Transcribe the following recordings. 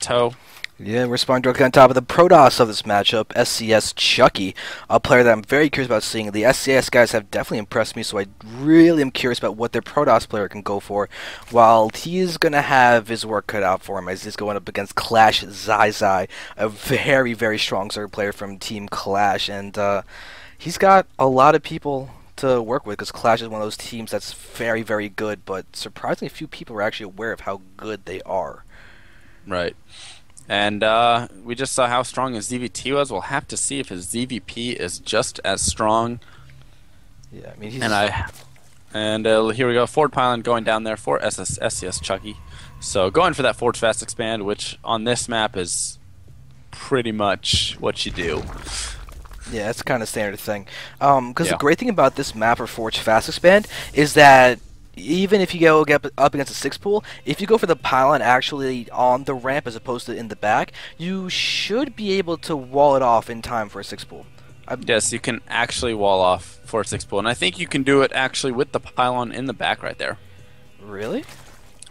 Plateau. Yeah, we're spawning directly on top of the Protoss of this matchup, SCS.Chucky, a player that I'm very curious about seeing. The SCS guys have definitely impressed me, so I really am curious about what their Protoss player can go for, while he's going to have his work cut out for him as he's going up against Clash.ZaiZai, a very, very strong Zerg player from Team Clash, and he's got a lot of people to work with, because Clash is one of those teams that's very, very good, but surprisingly few people are actually aware of how good they are. Right. And we just saw how strong his ZVT was. We'll have to see if his ZVP is just as strong. Yeah, I mean, he's... And here we go, forward pylon going down there for SCS.Chucky. So going for that forge fast expand, which on this map is pretty much what you do. Yeah, it's kind of standard thing. Because the great thing about this map for forge fast expand is that even if you get up against a 6 pool, if you go for the pylon actually on the ramp as opposed to in the back, you should be able to wall it off in time for a 6 pool. Yes, you can actually wall off for a 6 pool, and I think you can do it actually with the pylon in the back right there. Really?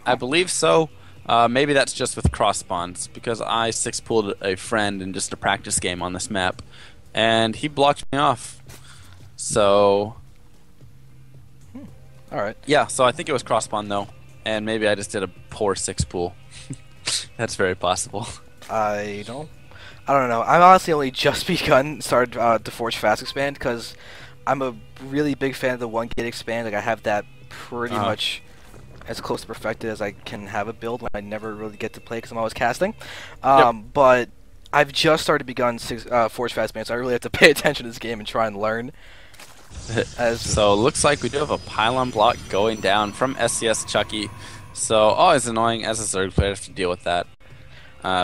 I believe so. Maybe that's just with cross spawns, because I 6 pooled a friend in just a practice game on this map, and he blocked me off. So... Alright. Yeah, so I think it was cross spawn though, and maybe I just did a poor 6 pool. That's very possible. I don't know. I'm honestly only just started to forge fast expand, because I'm a really big fan of the 1 gate expand. Like, I have that pretty much as close to perfected as I can have a build when I never really get to play because I'm always casting. But I've just begun forge fast expand, so I really have to pay attention to this game and try and learn. So it looks like we do have a pylon block going down from SCS.Chucky. So always annoying as a Zerg player to have to deal with that.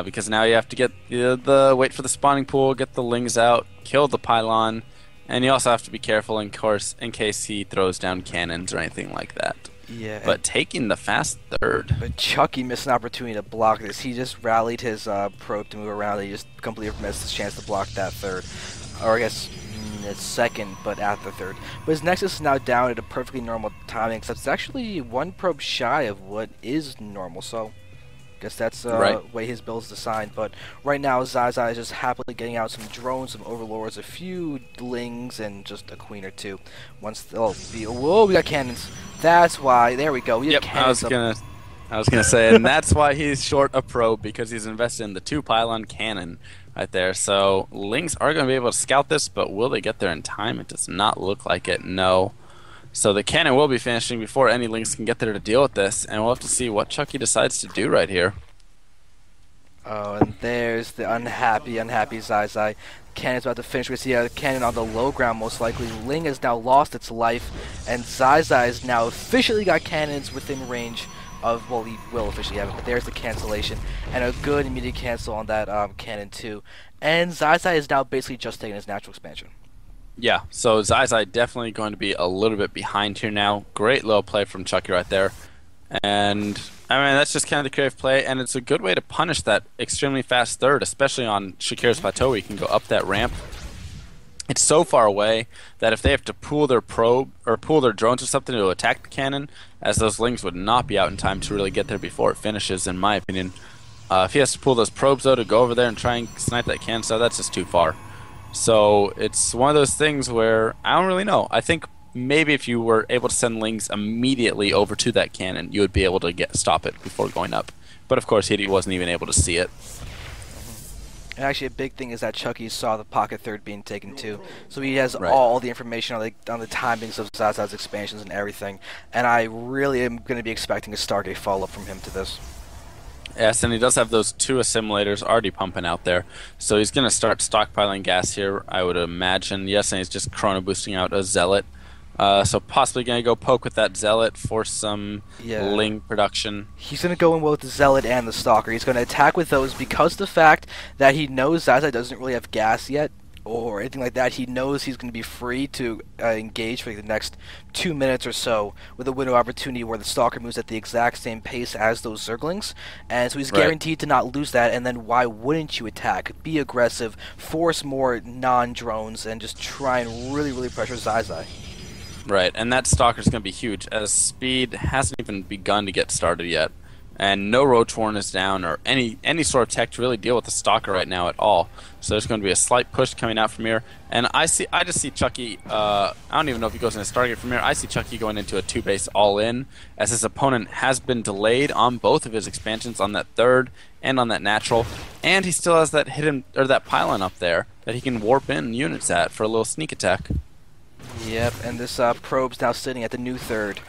Because now you have to get wait for the spawning pool, get the lings out, kill the pylon, and you also have to be careful in case he throws down cannons or anything like that. Yeah. But taking the fast third. But Chucky missed an opportunity to block this. He just rallied his probe to move around. He just completely missed his chance to block that third. Or I guess it's second, but at the third. But his Nexus is now down at a perfectly normal timing, except it's actually 1 probe shy of what is normal, so I guess that's the way his build is designed. But right now, ZaiZai is just happily getting out some drones, some overlords, a few lings, and just a queen or two. Whoa, we got cannons. That's why. There we go. We have cannons. I was gonna say, and that's why he's short a probe, because he's invested in the 2 pylon cannon right there. So lings are going to be able to scout this, but will they get there in time? It does not look like it. No. So the cannon will be finishing before any lings can get there to deal with this, and we'll have to see what Chucky decides to do right here. Oh, and there's the unhappy ZaiZai. Cannon's about to finish. We see a cannon on the low ground, most likely. Ling has now lost its life, and ZaiZai has now officially got cannons within range of, well, he will officially have it, but there's the cancellation, and a good immediate cancel on that cannon too. And ZaiZai is now basically just taking his natural expansion. Yeah, so ZaiZai definitely going to be a little bit behind here now. Great low play from Chucky right there. And, I mean, that's just kind of the creative play, and it's a good way to punish that extremely fast third, especially on Shakuras Plateau, where you can go up that ramp. It's so far away that if they have to pool their probe or pool their drones or something to attack the cannon, as those lings would not be out in time to really get there before it finishes, in my opinion. If he has to pull those probes though to go over there and try and snipe that cannon, so that's just too far. So it's one of those things where I don't really know. I think maybe if you were able to send lings immediately over to that cannon, you would be able to stop it before going up. But of course, he wasn't even able to see it. And actually, a big thing is that Chucky saw the pocket third being taken too, so he has all the information on the timings of ZaiZai's expansions and everything. And I really am going to be expecting a Stargate follow-up from him to this. Yes, and he does have those 2 assimilators already pumping out there, so he's going to start stockpiling gas here, I would imagine. Yes, and he's just chrono boosting out a Zealot. So possibly going to go poke with that Zealot for some ling production. He's going to go in with the Zealot and the Stalker. He's going to attack with those because of the fact that he knows ZaiZai doesn't really have gas yet or anything like that. He knows he's going to be free to engage for the next 2 minutes or so with a window opportunity where the Stalker moves at the exact same pace as those Zerglings. And so he's guaranteed to not lose that, and then why wouldn't you attack? Be aggressive, force more non-drones, and just try and really, really pressure ZaiZai. Right, and that Stalker's going to be huge, as speed hasn't even begun to get started yet. and no Roach Warren is down or any sort of tech to really deal with the Stalker right now at all. So there's going to be a slight push coming out from here, and I just see Chucky. I don't even know if he goes into Stargate from here. I see Chucky going into a 2-base all-in, as his opponent has been delayed on both of his expansions, on that third and on that natural, and he still has that hidden or that pylon up there that he can warp in units at for a little sneak attack. Yep, and this probe's now sitting at the new third.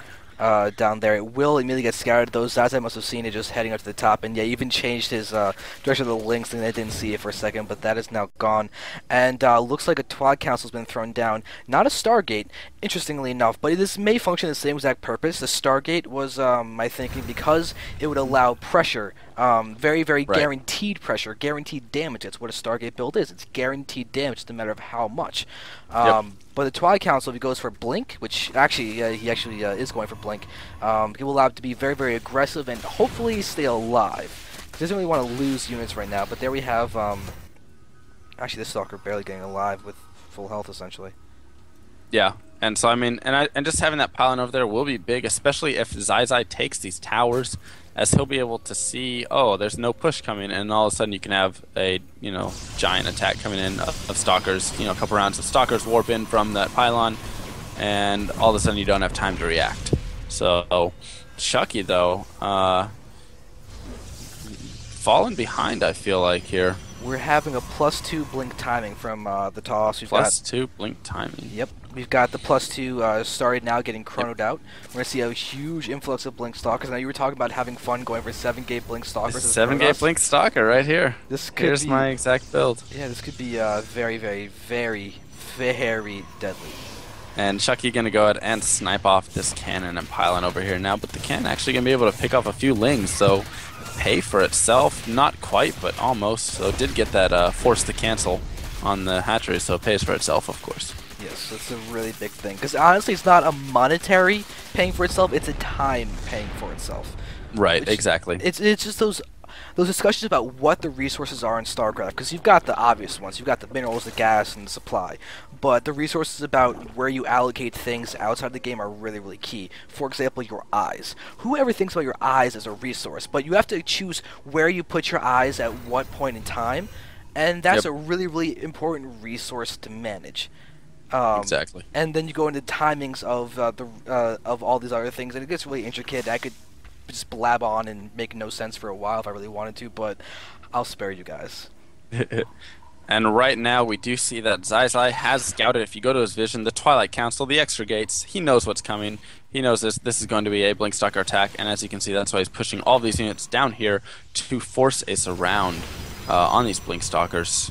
Down there. It will immediately get scouted, though. ZaiZai must have seen it just heading up to the top, and yeah, even changed his direction of the links, and I didn't see it for a second, but that is now gone. And looks like a Twilight Council's been thrown down. Not a Stargate, interestingly enough, but this may function the same exact purpose. The Stargate was, my thinking, because it would allow pressure, very, very guaranteed pressure, guaranteed damage. That's what a Stargate build is. It's guaranteed damage, no matter of how much. But the Twilight Council, if he goes for Blink, which actually he actually is going for Blink, he will allow it to be very, very aggressive and hopefully stay alive. He doesn't really want to lose units right now, but there we have, actually this Stalker barely getting alive with full health, essentially. Yeah, and so I mean, and just having that pylon over there will be big, especially if ZaiZai takes these towers, as he'll be able to see, oh, there's no push coming, and all of a sudden you can have a, giant attack coming in of Stalkers, a couple rounds of Stalkers warp in from that pylon, and all of a sudden you don't have time to react. So, Chucky, though, falling behind, I feel like, here. We're having a +2 blink timing from the toss. We've +2 blink timing. Yep. We've got the +2 started now getting chronoed out. We're going to see a huge influx of Blink Stalkers. Now, you were talking about having fun going for 7-gate Blink Stalkers. 7-gate Blink Stalker right here. Here's my exact build. Yeah, this could be very, very, very, very deadly. And Chucky going to go ahead and snipe off this cannon and pylon over here now, but the cannon actually going to be able to pick off a few lings, so pay for itself. Not quite, but almost. So it did get that force to cancel on the hatchery, so it pays for itself, of course. Yes, that's a really big thing. Because honestly, it's not a monetary paying for itself, it's a time paying for itself. Right, exactly. It's just those discussions about what the resources are in StarCraft, because you've got the obvious ones. You've got the minerals, the gas, and the supply. But the resources about where you allocate things outside the game are really, really key. For example, your eyes. Whoever thinks about your eyes as a resource, but you have to choose where you put your eyes at what point in time, and that's a really, really important resource to manage. Exactly. And then you go into timings of of all these other things, and it gets really intricate. I could just blab on and make no sense for a while if I really wanted to, but I'll spare you guys. And right now we do see that ZaiZai has scouted, if you go to his vision, the Twilight Council, the extra gates. He knows what's coming. He knows this is going to be a Blink Stalker attack, and as you can see, that's why he's pushing all these units down here to force a surround on these Blink Stalkers.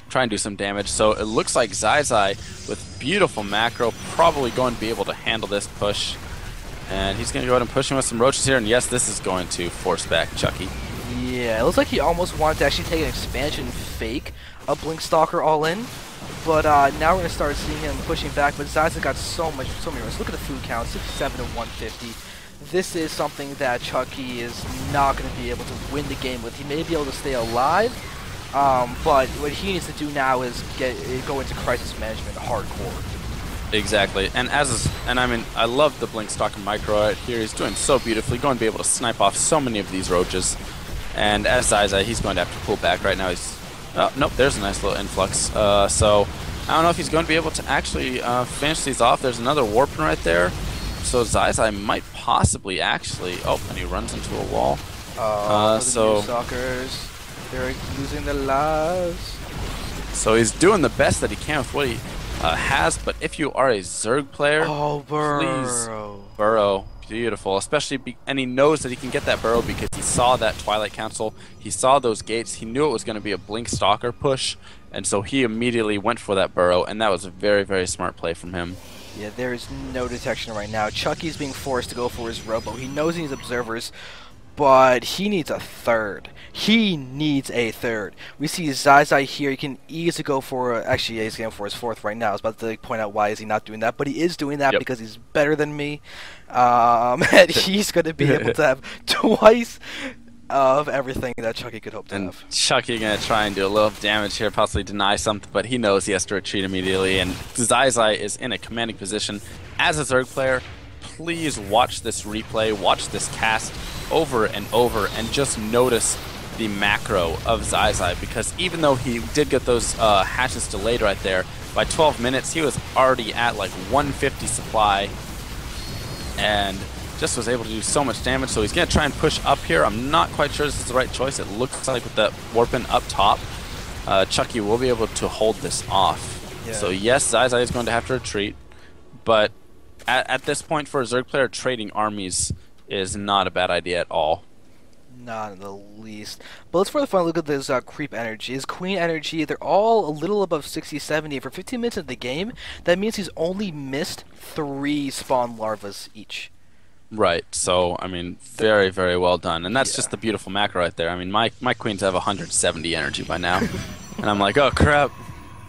Try and do some damage. So it looks like ZaiZai, with beautiful macro, probably going to be able to handle this push. And he's going to go ahead and push him with some roaches here, and yes, this is going to force back Chucky. Yeah, it looks like he almost wanted to actually take an expansion fake a Blink Stalker all in, but now we're going to start seeing him pushing back, but ZaiZai got so many runs. Look at the food count, 67 to 150. This is something that Chucky is not going to be able to win the game with. He may be able to stay alive, but what he needs to do now is go into crisis management hardcore. Exactly, and I mean, I love the Blink Stalker micro right here. He's doing so beautifully, going to be able to snipe off so many of these roaches. And as ZaiZai, he's going to have to pull back right now. Oh, nope, there's a nice little influx. So I don't know if he's going to be able to actually finish these off. There's another warping right there. So ZaiZai might possibly actually... Oh, and he runs into a wall. So Stalkers, they're losing their lives. So he's doing the best that he can with what he has, but if you are a Zerg player, please burrow. Beautiful, especially and he knows that he can get that burrow because he saw that Twilight Council, he saw those gates, he knew it was going to be a Blink Stalker push, and so he immediately went for that burrow, and that was a very, very smart play from him. Yeah, there is no detection right now. Chucky's being forced to go for his robo. He knows he needs observers, but he needs a third. He needs a third. We see ZaiZai here. He can easily go for... actually, yeah, he's going for his fourth right now. I was about to point out why is he not doing that, but he is doing that because he's better than me. And he's going to be able to have twice of everything that Chucky could hope to have. Chucky going to try and do a little damage here, possibly deny something, but he knows he has to retreat immediately. And ZaiZai is in a commanding position as a Zerg player. please watch this replay, watch this cast over and over, and just notice the macro of ZaiZai, because even though he did get those hatches delayed right there, by 12 minutes he was already at like 150 supply and just was able to do so much damage. So he's going to try and push up here. I'm not quite sure this is the right choice. It looks like with that Warpin up top, Chucky will be able to hold this off. Yeah. So yes, ZaiZai is going to have to retreat, but at this point for a Zerg player, trading armies is not a bad idea at all. Not in the least. But let's for the fun look at this creep energy. His queen energy, they're all a little above 60, 70. For 15 minutes of the game, that means he's only missed 3 spawn larvas each. Right, so, I mean, very, very well done. And that's just the beautiful macro right there. I mean, my queens have 170 energy by now. And I'm like, oh crap,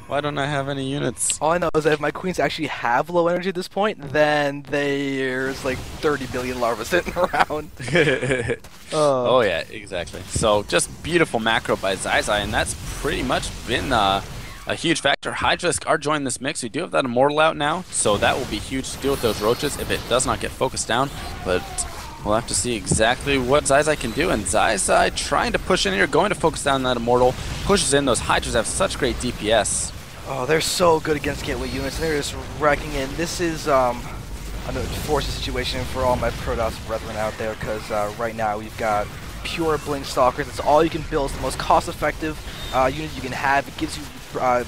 why don't I have any units? All I know is that if my queens actually have low energy at this point, then there's like 30 billion larvae sitting around. Oh yeah, exactly. So just beautiful macro by ZaiZai, and that's pretty much been a huge factor. Hydras are joining this mix. We do have that Immortal out now, so that will be huge to deal with those roaches if it does not get focused down. But we'll have to see exactly what ZaiZai can do. And ZaiZai trying to push in here, going to focus down that Immortal, pushes in. Those Hydras have such great DPS. Oh, they're so good against gateway units. They're just wrecking it. This is a forced situation for all my Protoss brethren out there, because right now we've got pure Blink Stalkers. It's all you can build. It's the most cost-effective unit you can have. It gives you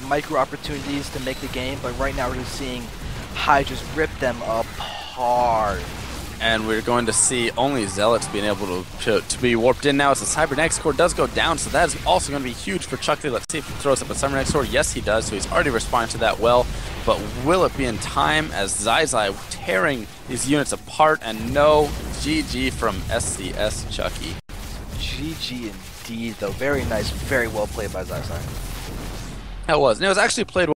micro opportunities to make the game, but right now we're just seeing Hydras rip them apart. And we're going to see only Zealots being able to be warped in now as the Cybernetics core does go down, so that is also going to be huge for Chucky. Let's see if he throws up a Cybernetics core. Yes, he does, so he's already responded to that well. But will it be in time as ZaiZai tearing these units apart? And no, GG from SCS.Chucky. GG indeed, though. Very nice, very well played by ZaiZai. That was. And it was actually played